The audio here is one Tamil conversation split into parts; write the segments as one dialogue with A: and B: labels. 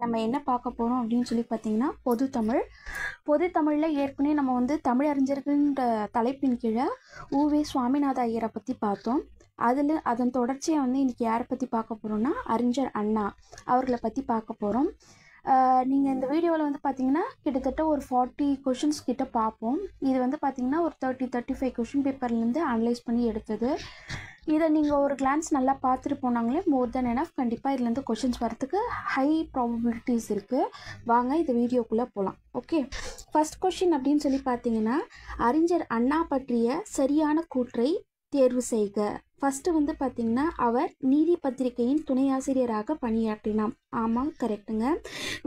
A: நம்ம என்ன பார்க்க போகிறோம் அப்படின்னு சொல்லி பார்த்தீங்கன்னா பொதுத்தமிழ். பொதுத்தமிழில் ஏற்கனவே நம்ம வந்து தமிழ் அறிஞர்கள்ன்ற தலைப்பின் கீழே உவே சுவாமிநாத ஐயரை பற்றி பார்த்தோம். அதன் தொடர்ச்சியாக வந்து இன்றைக்கி யாரை பற்றி பார்க்க போகிறோம்னா அறிஞர் அண்ணா அவர்களை பற்றி பார்க்க போகிறோம். நீங்கள் இந்த வீடியோவில் வந்து பார்த்தீங்கன்னா கிட்டத்தட்ட ஒரு 40 கொஷின்ஸ் கிட்ட பார்ப்போம். இது வந்து பார்த்தீங்கன்னா ஒரு 35 கொஷின் பேப்பர்லேருந்து அனலைஸ் பண்ணி எடுத்தது. இதை நீங்கள் ஒரு கிளான்ஸ் நல்லா பார்த்துட்டு போனாங்களே மோர் தென் எனஃப். கண்டிப்பாக இதுலேருந்து கொஷின்ஸ் வரத்துக்கு ஹை ப்ராபபிலிட்டிஸ் இருக்குது. வாங்க இந்த வீடியோக்குள்ளே போகலாம். ஓகே, ஃபர்ஸ்ட் கொஷின் அப்படின்னு சொல்லி பார்த்தீங்கன்னா அறிஞர் அண்ணா பற்றிய சரியான கூற்றை தேர்வு செய்க. ஃபஸ்ட்டு வந்து பார்த்திங்கன்னா அவர் நீதி பத்திரிகையின் துணை ஆசிரியராக பணியாற்றினார். ஆமாம், கரெக்டுங்க.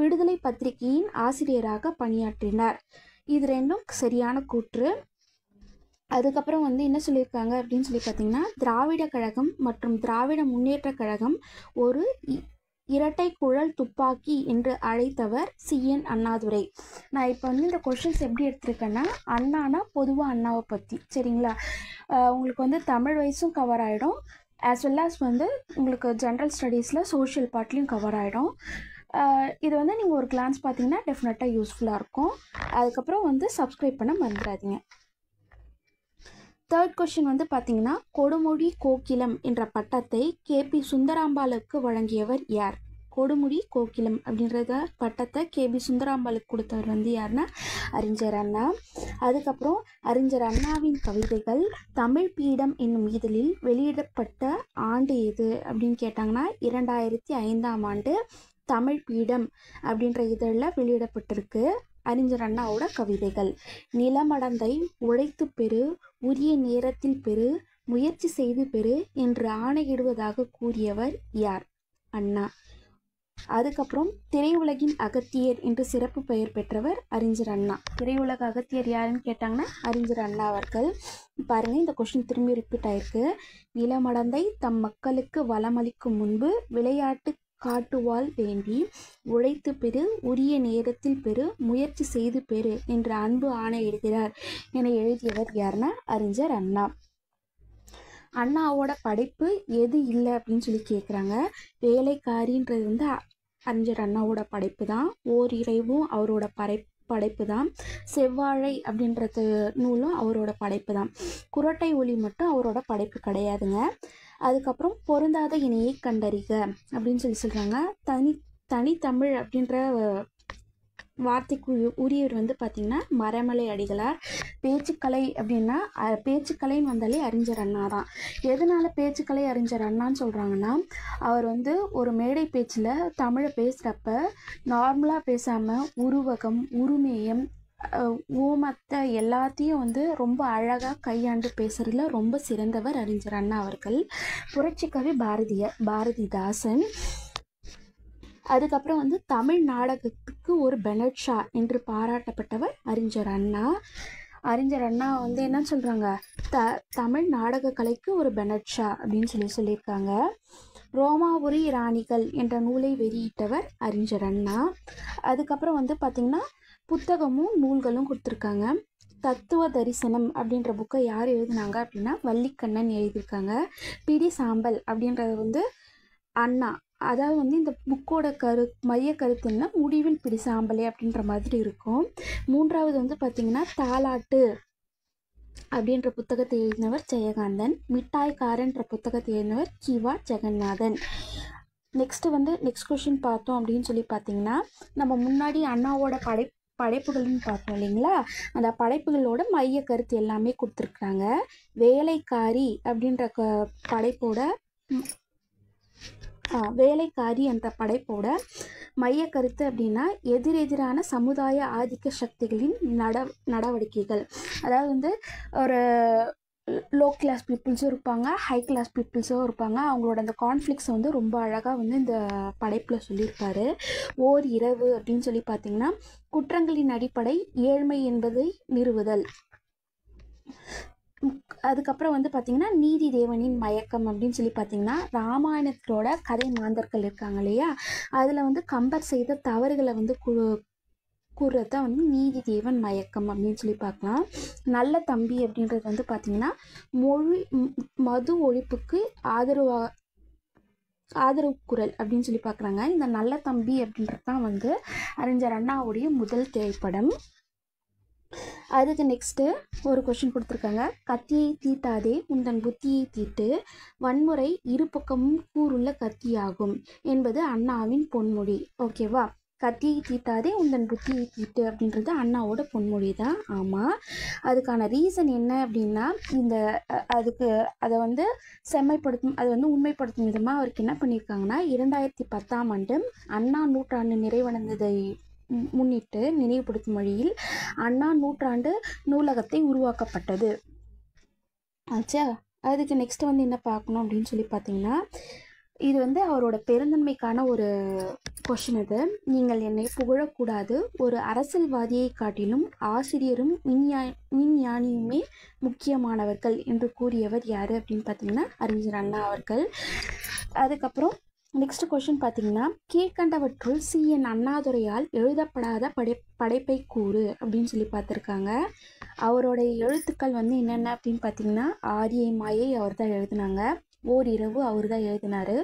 A: விடுதலை பத்திரிகையின் ஆசிரியராக பணியாற்றினார். இது ரெண்டும் சரியான கூற்று. அதுக்கப்புறம் வந்து என்ன சொல்லியிருக்காங்க அப்படின்னு சொல்லி பார்த்தீங்கன்னா திராவிட கழகம் மற்றும் திராவிட முன்னேற்ற கழகம் ஒரு இரட்டை குழல் துப்பாக்கி என்று அழைத்தவர் CN அண்ணாதுரை. நான் இப்போ வந்து இந்த கொஷின்ஸ் எப்படி எடுத்திருக்கேன்னா அண்ணானா பொதுவாக அண்ணாவை பற்றி, சரிங்களா? உங்களுக்கு வந்து தமிழ் வைஸும் கவர் ஆகிடும், ஆஸ் வெல் ஆஸ் வந்து உங்களுக்கு ஜென்ரல் ஸ்டடீஸில் சோஷியல் பார்ட்லேயும் கவர் ஆகிடும். இது வந்து நீங்கள் ஒரு கிளான்ஸ் பார்த்தீங்கன்னா டெஃபினட்டாக யூஸ்ஃபுல்லாக இருக்கும். அதுக்கப்புறம் வந்து சப்ஸ்கிரைப் பண்ண மறந்துடாதீங்க. தேர்ட் கொஷின் வந்து பார்த்தீங்கன்னா கொடுமுடி கோகிலம் என்ற பட்டத்தை KP சுந்தராம்பாளுக்கு வழங்கியவர் யார்? கொடுமுடி கோகிலம் அப்படின்றத பட்டத்தை KB சுந்தராம்பாளுக்கு கொடுத்தவர் வந்து யாருன்னா அறிஞர் அண்ணா. அதுக்கப்புறம் அறிஞர் அண்ணாவின் கவிதைகள் தமிழ் பீடம் என்னும் இதழில் வெளியிடப்பட்ட ஆண்டு எது அப்படின்னு கேட்டாங்கன்னா 2005ஆம் ஆண்டு தமிழ் பீடம் அப்படின்ற இதழில் வெளியிடப்பட்டிருக்கு அறிஞர் அண்ணாவோட கவிதைகள். நிலமடந்தை உழைத்து பெறு, உரிய நேரத்தில் பெறு, முயற்சி செய்து பெறு என்று ஆணையிடுவதாக கூறியவர் யார்? அண்ணா. அதுக்கப்புறம் திரையுலகின் அகத்தியர் என்று சிறப்பு பெயர் பெற்றவர் அறிஞர் அண்ணா. திரையுலக அகத்தியர் யாருன்னு கேட்டாங்கன்னா அறிஞர் அண்ணா அவர்கள். பாருங்க, இந்த கொஸ்டின் திரும்பி ரிப்பீட் ஆயிருக்கு. நிலமடந்தை தம் மக்களுக்கு வளமளிக்கும் முன்பு விளையாட்டு காட்டுவாள் வேண்டி உழைத்து பெறு, உரிய நேரத்தில் பெறு, முயற்சி செய்து பெறு என்று அன்பு ஆணையிடுகிறார் என எழுதியவர் யாருன்னா அறிஞர் அண்ணா. அண்ணாவோட படைப்பு எது இல்லை அப்படின்னு சொல்லி கேட்குறாங்க. வேலைக்காரின்றது வந்து அறிஞர் அண்ணாவோட படைப்பு தான். ஓரிரைவும் அவரோட படைப்பு தான். செவ்வாழை அப்படின்றது நூலும் அவரோட படைப்பு தான். குறட்டை ஒளி மட்டும் அவரோட படைப்பு கிடையாதுங்க. அதுக்கப்புறம் பொருந்தாத இணையை கண்டறிக அப்படின்னு சொல்கிறாங்க. தனித்தமிழ் அப்படின்ற வார்த்தைக்கு உரியவர் வந்து பார்த்திங்கன்னா மறைமலை அடிகளார். பேச்சுக்கலை அப்படின்னா பேச்சுக்கலைன்னு வந்தாலே அறிஞர் அண்ணா தான். எதனால பேச்சுக்கலை அறிஞர் அண்ணான்னு சொல்கிறாங்கன்னா அவர் வந்து ஒரு மேடை பேச்சில் தமிழை பேசுகிறப்ப நார்மலாக பேசாமல் உருவகம், உருமேயம், ஊமத்தை எல்லாத்தையும் வந்து ரொம்ப அழகாக கையாண்டு பேசுறதுல ரொம்ப சிறந்தவர் அறிஞர் அண்ணா அவர்கள். புரட்சிக்கவி பாரதிதாசன். அதுக்கப்புறம் வந்து தமிழ் நாடகத்துக்கு ஒரு பெனட் ஷா என்று பாராட்டப்பட்டவர் அறிஞர் அண்ணா. அறிஞர் அண்ணா வந்து என்ன சொல்கிறாங்க, தமிழ் நாடக கலைக்கு ஒரு பெனட் ஷா அப்படின்னு சொல்லியிருக்காங்க. ரோமாபுரி ராணிகள் என்ற நூலை வெளியிட்டவர் அறிஞர் அண்ணா. அதுக்கப்புறம் வந்து பார்த்திங்கன்னா புத்தகமும் நூல்களும் கொடுத்துருக்காங்க. தத்துவ தரிசனம் அப்படின்ற புக்கை யார் எழுதினாங்க அப்படின்னா வள்ளிக்கண்ணன் எழுதியிருக்காங்க. பிடி சாம்பல் அப்படின்றது வந்து அண்ணா. அதாவது வந்து இந்த புக்கோட மைய கருத்துன்னா முடிவில் பிடி சாம்பலே அப்படின்ற மாதிரி இருக்கும். மூன்றாவது வந்து பார்த்திங்கன்னா தாலாட்டு அப்படின்ற புத்தகத்தை எழுதினவர் ஜெயகாந்தன். மிட்டாய்காரன்ற புத்தகத்தை எழுதினவர் கிவா ஜெகநாதன். நெக்ஸ்ட் கொஷின் பார்த்தோம் அப்படின்னு சொல்லி பார்த்தீங்கன்னா நம்ம முன்னாடி அண்ணாவோட படைப்புகள்னு பார்த்தோம் இல்லைங்களா, அந்த படைப்புகளோட மைய கருத்து எல்லாமே கொடுத்துருக்குறாங்க. வேலைக்காரி அப்படின்ற வேலைக்காரி என்ற படைப்போட மைய கருத்து அப்படின்னா எதிரெதிரான சமுதாய ஆதிக்க சக்திகளின் நடவடிக்கைகள். அதாவது வந்து ஒரு லோ கிளாஸ் பீப்புள்ஸும் இருப்பாங்க, ஹை கிளாஸ் பீப்புள்ஸும் இருப்பாங்க. அவங்களோட அந்த கான்ஃப்ளிக்ஸை வந்து ரொம்ப அழகாக வந்து இந்த படைப்பில் சொல்லியிருப்பாரு. ஓர் இரவு அப்படின்னு சொல்லி பார்த்தீங்கன்னா குற்றங்களின் அடிப்படை ஏழ்மை என்பதை நிறுவுதல். அதுக்கப்புறம் வந்து பார்த்திங்கன்னா நீதி தேவனின் மயக்கம் அப்படின்னு சொல்லி பார்த்திங்கன்னா ராமாயணத்தோட கதை மாந்தர்கள் இருக்காங்க இல்லையா, அதில் வந்து கம்பர் செய்த தவறுகளை வந்து கூறுறது தான் வந்து நீதி தேவன் மயக்கம் அப்படின்னு சொல்லி பார்க்கலாம். நல்ல தம்பி அப்படின்றது வந்து பார்த்திங்கன்னா மது ஒழிப்புக்கு ஆதரவு குரல் அப்படின்னு சொல்லி பார்க்குறாங்க. இந்த நல்ல தம்பி அப்படின்றது தான் வந்து அறிஞர் அண்ணாவுடைய முதல் திரைப்படம். அதுக்கு நெக்ஸ்ட்டு ஒரு கொஷின் கொடுத்துருக்காங்க. கத்தியை தீட்டாதே உந்தன் புத்தியை தீட்டு, வன்முறை இரு பக்கமும் கூறுள்ள கத்தியாகும் என்பது அண்ணாவின் பொன்மொழி. ஓகேவா? கத்தியை தீட்டாதே உந்தன் புத்தியை தீட்டு அப்படின்றது அண்ணாவோட பொன்மொழி தான். ஆமாம். அதுக்கான ரீசன் என்ன அப்படின்னா, இந்த அதை வந்து அது வந்து உண்மைப்படுத்தும் விதமாக அவருக்கு என்ன பண்ணியிருக்காங்கன்னா, 2010 அண்ணா நூற்றாண்டு நிறைவடைந்ததை முன்னிட்டு நினைவுபடுத்தும் வழியில் அண்ணா நூற்றாண்டு நூலகத்தை உருவாக்கப்பட்டது. ஆச்சா. அதுக்கு நெக்ஸ்ட் வந்து என்ன பார்க்கணும் அப்படின்னு சொல்லி பார்த்தீங்கன்னா, இது வந்து அவரோட பெருந்தன்மைக்கான ஒரு கொஷின். இது, நீங்கள் என்னை புகழக்கூடாது, ஒரு அரசியல்வாதியை காட்டிலும் ஆசிரியரும் விஞ்ஞானியுமே முக்கியமானவர்கள் என்று கூறியவர் யார் அப்படின்னு பார்த்தீங்கன்னா அறிஞர் அண்ணா அவர்கள். அதுக்கப்புறம் நெக்ஸ்ட் கொஷின் பார்த்தீங்கன்னா, கீழ்கண்டவற்றுள் CN அண்ணாதுரையால் எழுதப்படாத படைப்பை கூறு அப்படின்னு சொல்லி பார்த்துருக்காங்க. அவருடைய எழுத்துக்கள் வந்து என்னென்ன அப்படின்னு பார்த்தீங்கன்னா, ஆரிய மாயை அவர் தான் எழுதினாங்க, ஓரிரவு அவர் தான் எழுதினார்,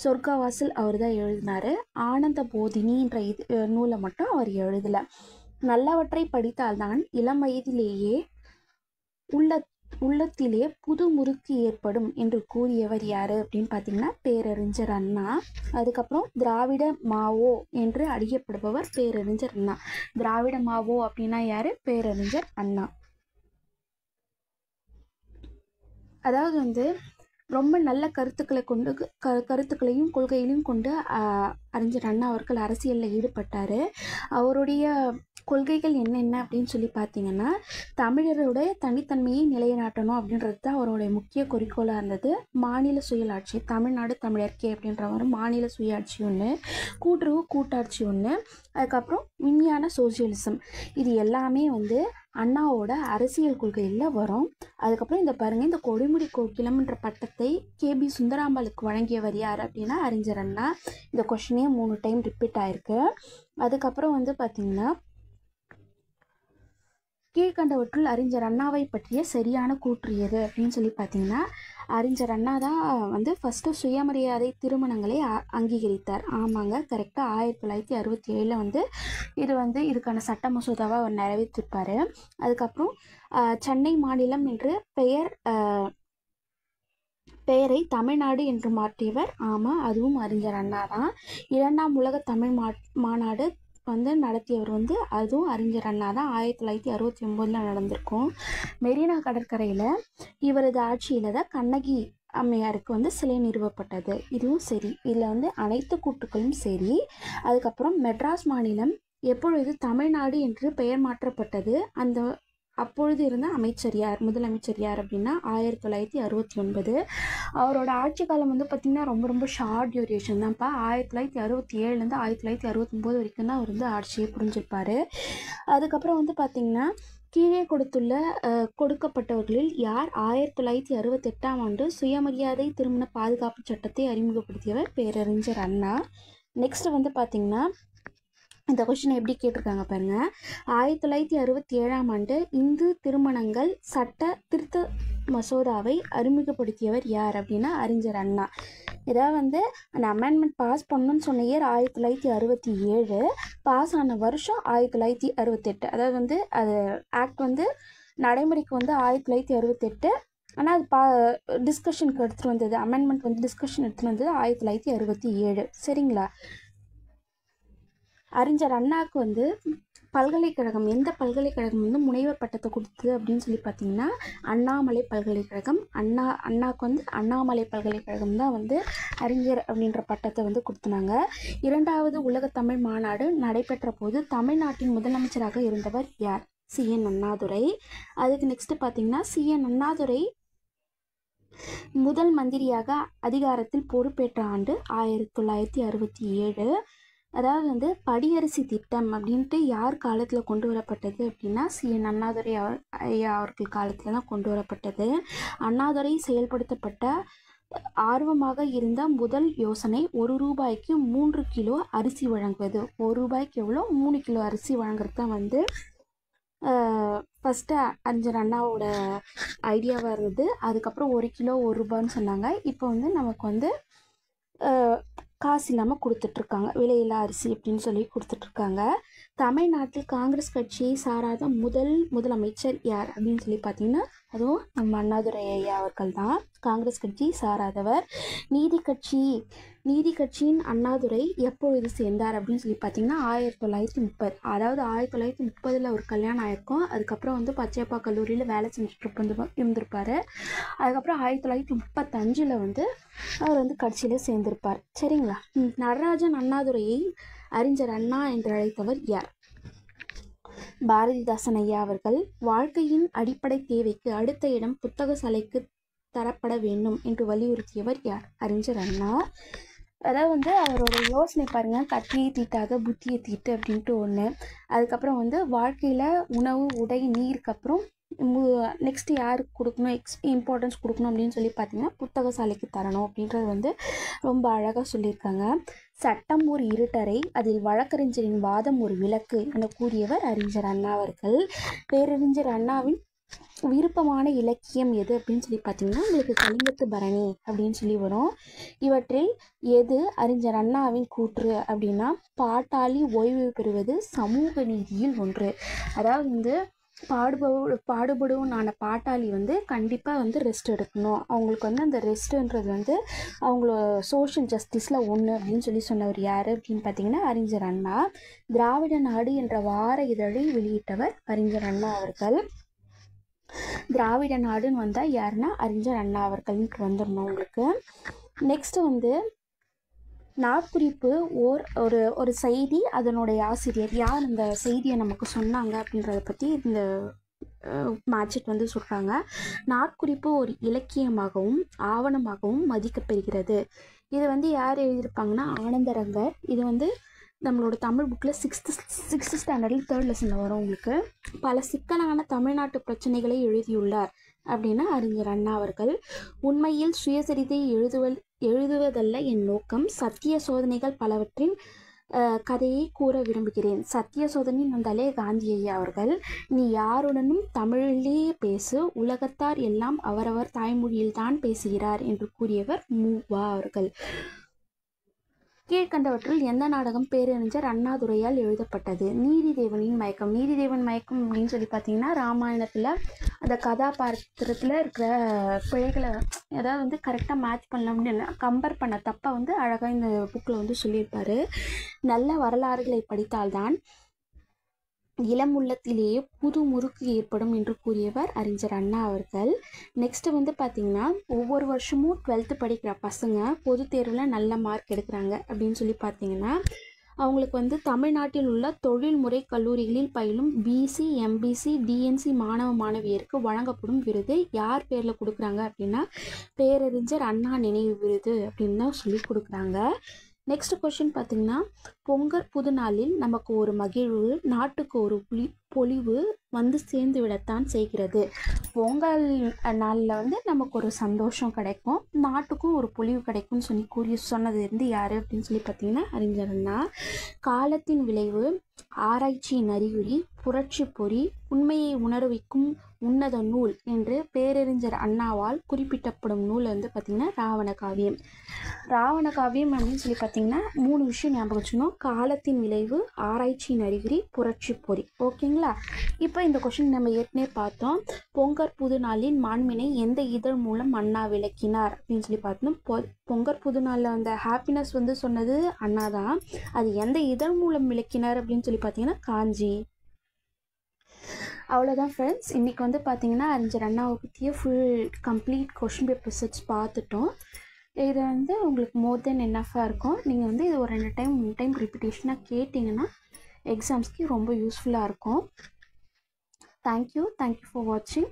A: சொர்க்கவாசல் அவர் தான் எழுதினார், ஆனந்த போதினின்ற நூலை மட்டும் அவர் எழுதலை. நல்லவற்றை படித்தால்தான் இளம் வயதிலேயே உள்ளத்திலே புது முறுக்கு ஏற்படும் என்று கூறியவர் யார் அப்படின்னு பார்த்தீங்கன்னா பேரறிஞர் அண்ணா. அதுக்கப்புறம் திராவிட மாவோ என்று அறியப்படுபவர் பேரறிஞர் அண்ணா. திராவிட மாவோ அப்படின்னா யார்? பேரறிஞர் அண்ணா. அதாவது வந்து ரொம்ப நல்ல கருத்துக்களையும் கொள்கைகளையும் கொண்டு அறிஞர் அண்ணா அவர்கள் அரசியலில் ஈடுபட்டார். அவருடைய கொள்கைகள் என்னென்ன அப்படின்னு சொல்லி பார்த்தீங்கன்னா, தமிழருடைய தனித்தன்மையை நிலைநாட்டணும் அப்படின்றது தான் அவருடைய முக்கிய குறிக்கோளாக இருந்தது. மாநில சுயாட்சி, தமிழ்நாடு தமிழர்க்கே அப்படின்ற ஒரு மாநில சுயாட்சி ஒன்று, கூட்டாட்சி ஒன்று, அதுக்கப்புறம் விஞ்ஞான சோசியலிசம், இது எல்லாமே வந்து அண்ணாவோட அரசியல் கொள்கையில் வரும். அதுக்கப்புறம் இந்த பாருங்கள், இந்த கொடிமுடி கோகிலம்ன்ற பட்டத்தை KB சுந்தராம்பாளுக்கு வழங்கியவர் யார் அப்படின்னா அறிஞர் அண்ணா. இந்த கொஷினே 3 டைம் ரிப்பீட் ஆயிருக்கு. அதுக்கப்புறம் வந்து பார்த்திங்கன்னா, கீழ்கண்டவற்றுள் அறிஞர் அண்ணாவை பற்றிய சரியான கூற்று எது அப்படின்னு சொல்லி பார்த்தீங்கன்னா, அறிஞர் அண்ணா தான் வந்து ஃபஸ்ட்டு சுயமரியாதை திருமணங்களை அங்கீகரித்தார். ஆமாங்க, கரெக்டாக 1967 வந்து இதுக்கான சட்ட மசோதாவை அவர் நிறைவேற்றிருப்பார். அதுக்கப்புறம் சென்னை மாநிலம் என்று பெயரை தமிழ்நாடு என்று மாற்றியவர், ஆமாம், அதுவும் அறிஞர் அண்ணா தான். 2ஆம் உலக தமிழ் மாநாடு நடத்தியவர் அதுவும் அறிஞர் அண்ணா தான். 1969 நடந்திருக்கும். மெரினா கடற்கரையில் இவரது ஆட்சியில் தான் கண்ணகி அம்மையாருக்கு சிலை நிறுவப்பட்டது. இதுவும் சரி. இதில் அனைத்து கூற்றுக்களும் சரி. அதுக்கப்புறம் மெட்ராஸ் மாநிலம் எப்பொழுது தமிழ்நாடு என்று பெயர் மாற்றப்பட்டது, அப்பொழுது இருந்த முதலமைச்சர் யார் அப்படின்னா 1969. அவரோட ஆட்சி காலம் பார்த்திங்கன்னா ரொம்ப ஷார்ட் டியூரேஷன் தான்ப்பா. 1967 1969 வரைக்கும் தான் அவர் ஆட்சியை புரிஞ்சிருப்பார். அதுக்கப்புறம் பார்த்திங்கன்னா, கீழே கொடுக்கப்பட்டவர்களில் யார் 1968 சுயமரியாதை திருமண பாதுகாப்பு சட்டத்தை அறிமுகப்படுத்தியவர்? பேரறிஞர் அண்ணா. நெக்ஸ்ட் பார்த்திங்கன்னா, இந்த கொஸ்டின் எப்படி கேட்டிருக்காங்க பாருங்க. 1967 இந்து திருமணங்கள் சட்ட திருத்த மசோதாவை அறிமுகப்படுத்தியவர் யார் அப்படின்னா அறிஞர் அண்ணா. இதாவது அந்த அமெண்ட்மெண்ட் பாஸ் பண்ணணும்னு சொன்ன இயர் 1967, பாஸ் ஆன வருஷம் 1968. அதாவது அது ஆக்ட் நடைமுறைக்கு 1968. ஆனால் அது டிஸ்கஷனுக்கு எடுத்துகிட்டு வந்தது, அமெண்ட்மெண்ட் டிஸ்கஷன் எடுத்துகிட்டு வந்தது 1967. சரிங்களா? அறிஞர் அண்ணாவுக்கு பல்கலைக்கழகம், எந்த பல்கலைக்கழகம் முனைவர் பட்டத்தை கொடுத்தது அப்படின்னு சொல்லி பார்த்தீங்கன்னா அண்ணாமலை பல்கலைக்கழகம். அண்ணாவுக்கு அண்ணாமலை பல்கலைக்கழகம் தான் அறிஞர் அப்படின்ற பட்டத்தை கொடுத்துனாங்க. 2வது உலக தமிழ் மாநாடு நடைபெற்ற போது தமிழ்நாட்டின் முதலமைச்சராக இருந்தவர் யார்? CN அண்ணாதுரை. அதுக்கு நெக்ஸ்ட் பார்த்தீங்கன்னா, CN அண்ணாதுரை முதல் மந்திரியாக அதிகாரத்தில் பொறுப்பேற்ற ஆண்டு 1967. அதாவது படியரசி திட்டம் அப்படின்ட்டு யார் காலத்தில் கொண்டு வரப்பட்டது அப்படின்னா CN அண்ணாதுரை அவர்கள் காலத்தில் தான் கொண்டு வரப்பட்டது. அண்ணாதுரை செயல்படுத்தப்பட்ட ஆர்வமாக இருந்த முதல் யோசனை ₹1 3 கிலோ அரிசி வழங்குவது. ₹1 எவ்வளோ? 3 கிலோ அரிசி வழங்குறது தான் ஃபஸ்ட்டு அறிஞர் அண்ணாவோட ஐடியாவாக இருந்தது. அதுக்கப்புறம் 1 கிலோ ₹1 சொன்னாங்க. இப்போ நமக்கு காசு இல்லாமல் கொடுத்துட்ருக்காங்க, விலையில்லா அரிசி அப்படின்னு சொல்லி கொடுத்துட்ருக்காங்க. தமிழ்நாட்டில் காங்கிரஸ் கட்சியை சாராத முதலமைச்சர் யார் அப்படின்னு சொல்லி பார்த்தீங்கன்னா அதுவும் நம்ம அண்ணாதுரை ஐயா அவர்கள் தான் காங்கிரஸ் கட்சி சாராதவர். நீதி கட்சியின் அண்ணாதுரை எப்பொழுது சேர்ந்தார் அப்படின்னு சொல்லி பார்த்தீங்கன்னா 1930. அதாவது 1930 ஒரு கல்யாணம் ஆயிருக்கும். அதுக்கப்புறம் வந்து பச்சையப்பா கல்லூரியில் வேலை செஞ்சுட்டு இருந்திருப்பார். அதுக்கப்புறம் 1935 வந்து அவர் வந்து கட்சியில் சேர்ந்திருப்பார். சரிங்களா? நடராஜன் அண்ணாதுரையை அறிஞர் அண்ணா என்று அழைத்தவர் யார்? பாரதிதாசன் ஐயா அவர்கள். வாழ்க்கையின் அடிப்படை தேவைக்கு அடுத்த இடம் புத்தக சாலைக்கு தரப்பட வேண்டும் என்று வலியுறுத்தியவர் யார்? அறிஞர் அண்ணா. அதாவது வந்து அவரோட யோசனை பாருங்கள், கத்தியை தீட்டாத புத்தியை தீட்டு அப்படின்ட்டு ஒன்று. அதுக்கப்புறம் வந்து வாழ்க்கையில் உணவு, உடை, நீருக்கு அப்புறம் நெக்ஸ்ட்டு யாருக்கு கொடுக்கணும், இம்பார்ட்டன்ஸ் கொடுக்கணும் அப்படின்னு சொல்லி பார்த்தீங்கன்னா புத்தக சாலைக்கு தரணும் அப்படின்றது வந்து ரொம்ப அழகாக சொல்லியிருக்காங்க. சட்டம் ஒரு இருட்டறை, அதில் வழக்கறிஞரின் வாதம் ஒரு விளக்கு என கூறியவர் அறிஞர் அண்ணா அவர்கள். பேரறிஞர் அண்ணாவின் விருப்பமான இலக்கியம் எது அப்படின்னு சொல்லி பார்த்தீங்கன்னா உங்களுக்கு கலிங்கத்து பரணி அப்படின்னு சொல்லி வரும். இவற்றில் எது அறிஞர் அண்ணாவின் கூற்று அப்படின்னா பாட்டாளி ஓய்வு பெறுவது சமூக நீதியில் ஒன்று. அதாவது வந்து பாடுபடுவோனான பாட்டாளி வந்து கண்டிப்பாக வந்து ரெஸ்ட் எடுக்கணும். அவங்களுக்கு வந்து அந்த ரெஸ்ட்டுன்றது வந்து அவங்கள சோஷியல் ஜஸ்டிஸில் ஒன்று அப்படின்னு சொல்லி சொன்னவர் யார் அப்படின்னு பார்த்தீங்கன்னா அறிஞர் அண்ணா. திராவிட நாடு என்ற வார இதழை வெளியிட்டவர் அறிஞர் அண்ணா அவர்கள். திராவிட நாடுன்னு வந்தால் யாருன்னா அறிஞர் அண்ணா அவர்கள்னுட்டு வந்துடணும் உங்களுக்கு. நெக்ஸ்ட்டு வந்து நாட்குறிப்பு ஒரு செய்தி, அதனுடைய ஆசிரியர் யார் அந்த செய்தியை நமக்கு சொன்னாங்க அப்படின்றத பற்றி இந்த மேட்சிட் வந்து சொல்கிறாங்க. நாட்குறிப்பு ஒரு இலக்கியமாகவும் ஆவணமாகவும் மதிக்கப்பெறுகிறது. இது வந்து யார் எழுதியிருப்பாங்கன்னா ஆனந்தரங்கர். இது வந்து நம்மளோட தமிழ் புக்கில் சிக்ஸ்த்து ஸ்டாண்டர்டில் 3rd லெசனில் வரும் உங்களுக்கு. பல சிக்கலான தமிழ்நாட்டு பிரச்சனைகளை எழுதியுள்ளார் அப்படின்னா அறிஞர் அண்ணா அவர்கள். உண்மையில் சுயசரிதை எழுதுவதல்ல என் நோக்கம், சத்திய சோதனைகள் பலவற்றின் கதையை கூற விரும்புகிறேன். சத்திய சோதனை வந்தாலே காந்தி ஐயா அவர்கள். நீ யாருடனும் தமிழிலேயே பேசு, உலகத்தார் எல்லாம் அவரவர் தாய்மொழியில்தான் பேசுகிறார் என்று கூறியவர் மு.வா அவர்கள். கீழ்கண்டவற்றில் எந்த நாடகம் பேரறிஞர் அண்ணாதுரையால் எழுதப்பட்டது? நீதிதேவனின் மயக்கம். நீதிதேவன் மயக்கம் அப்படின்னு சொல்லி பார்த்தீங்கன்னா ராமாயணத்தில் அந்த கதாபாத்திரத்தில் இருக்கிற பிழைகளை ஏதாவது வந்து கரெக்டாக மேட்ச் பண்ணலாம் அப்படின்னு கம்பேர் பண்ண தப்பை வந்து அழகாக இந்த புக்கில் வந்து சொல்லியிருப்பார். நல்ல வரலாறுகளை படித்தால்தான் இளம் உள்ளத்திலேயே புது முறுக்கு ஏற்படும் என்று கூறியவர் அறிஞர் அண்ணா அவர்கள். நெக்ஸ்ட்டு வந்து பார்த்திங்கன்னா ஒவ்வொரு வருஷமும் 12th படிக்கிற பசங்க பொது தேர்வில் நல்ல மார்க் எடுக்கிறாங்க அப்படின்னு சொல்லி பார்த்தீங்கன்னா அவங்களுக்கு வந்து தமிழ்நாட்டில் உள்ள தொழில்முறை கல்லூரிகளில் பயிலும் பிசி, எம்பிசி, டிஎன்சி மாணவ மாணவியருக்கு வழங்கப்படும் விருது யார் பேரில் கொடுக்குறாங்க அப்படின்னா பேரறிஞர் அண்ணா நினைவு விருது அப்படின்னு தான் சொல்லி கொடுக்குறாங்க. நெக்ஸ்ட் கொஷின் பார்த்திங்கன்னா பொங்கல் புது நாளில் நமக்கு ஒரு மகிழ்வு, நாட்டுக்கு ஒரு பொலிவு வந்து சேர்ந்து விடத்தான் செய்கிறது. பொங்கல் நாளில் வந்து நமக்கு ஒரு சந்தோஷம் கிடைக்கும், நாட்டுக்கும் ஒரு பொலிவு கிடைக்கும்னு சொன்னது இருந்து யார் அப்படின்னு சொல்லி பார்த்தீங்கன்னா அறிஞர் அண்ணா. காலத்தின் விளைவு, ஆராய்ச்சியின் அறிகுறி, புரட்சி பொறி, உண்மையை உணர்விக்கும் உன்னத நூல் என்று பேரறிஞர் அண்ணாவால் குறிப்பிட்டப்படும் நூல் வந்து பார்த்திங்கன்னா ராவண காவியம். ராவண காவியம் அப்படின்னு சொல்லி பார்த்தீங்கன்னா 3 விஷயம் ஞாபகம் வச்சுக்கணும். காலத்தின் விளைவு, ஆராய்ச்சியின் அறிகுறி, புரட்சி பொறி. ஓகேங்களா? இப்போ இந்த கொஷின் நம்ம ஏற்கனவே பார்த்தோம். பொங்கற் புது நாளின் மாண்பினை எந்த இதழ் மூலம் அண்ணா விளக்கினார் அப்படின்னு சொல்லி பார்த்தோம். பொங்கற் புது நாளில் அந்த ஹாப்பினஸ் வந்து சொன்னது அண்ணா தான். அது எந்த இதழ் மூலம் விளக்கினார் அப்படின்னு சொல்லி பார்த்தீங்கன்னா காஞ்சி. அவ்வளோதான் ஃப்ரெண்ட்ஸ். இன்றைக்கி வந்து பார்த்திங்கன்னா அறிஞர் அண்ணாவை பற்றிய கம்ப்ளீட் கொஷின் பேப்பர் செட்ஸ் பார்த்துட்டோம். இது வந்து உங்களுக்கு மோர் தென் என்னஃபாக இருக்கும். நீங்கள் வந்து இது ஒரு 2 டைம் 3 டைம் ரிப்பீட்டேஷனாக கேட்டிங்கன்னா எக்ஸாம்ஸ்க்கு ரொம்ப யூஸ்ஃபுல்லாக இருக்கும். தேங்க்யூ ஃபார் வாட்சிங்.